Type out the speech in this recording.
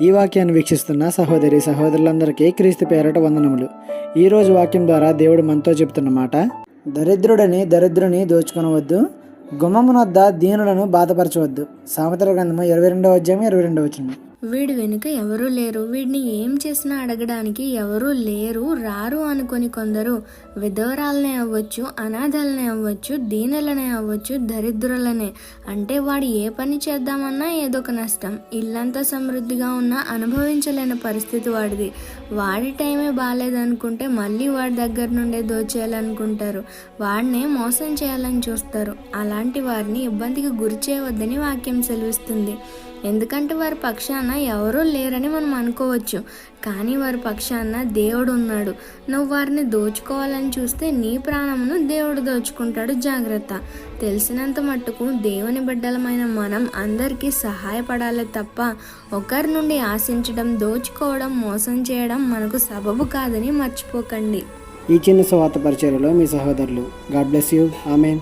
ఈ వాక్యాన్ని వీక్షిస్తున్న సహోదరి సహోదరులందరికీ క్రీస్తు పేరట వందనములు. ఈరోజు వాక్యం ద్వారా దేవుడు మనతో చెబుతున్న మాట: దరిద్రుని దోచుకొనవద్దు, గుమ్మమునొద్ద దీనులను బాధపరచవద్దు. సామెతల గ్రంథము 22వ అధ్యాయం 22వ వచనం. వీడి వెనుక ఎవరూ లేరు, వీడిని ఏం చేసినా అడగడానికి ఎవరూ లేరు, రారు అనుకొని కొందరు విధవరాలనే అవ్వచ్చు, అనాథాలనే అవ్వచ్చు, దీనులనే అవ్వచ్చు, దరిద్రులనే. అంటే వాడు ఏ పని చేద్దామన్నా ఏదో ఒక నష్టం. ఇల్లంతా సమృద్ధిగా ఉన్నా అనుభవించలేని పరిస్థితి వాడిది. వాడి టైమే బాగాలేదనుకుంటే మళ్ళీ వాడి దగ్గర నుండే దోచేయాలనుకుంటారు, వాడినే మోసం చేయాలని చూస్తారు. అలాంటి వారిని ఇబ్బందికి గురి చేయవద్దని వాక్యం సెలవిస్తుంది. ఎందుకంటే వారి పక్షాన ఎవరూ లేరని మనం అనుకోవచ్చు, కానీ వారి పక్షాన దేవుడు ఉన్నాడు. నువ్వు వారిని దోచుకోవాలని చూస్తే నీ ప్రాణమును దేవుడు దోచుకుంటాడు. జాగ్రత్త. తెలిసినంత మట్టుకు దేవుని బిడ్డలమైన మనం అందరికీ సహాయపడాలి తప్ప ఒకరి నుండి ఆశించడం, దోచుకోవడం, మోసం చేయడం మనకు సబబు కాదని మర్చిపోకండి. ఈ చిన్న సువార్త పరిచర్యలో మీ సహోదరులు. God bless you. ఆమేన్.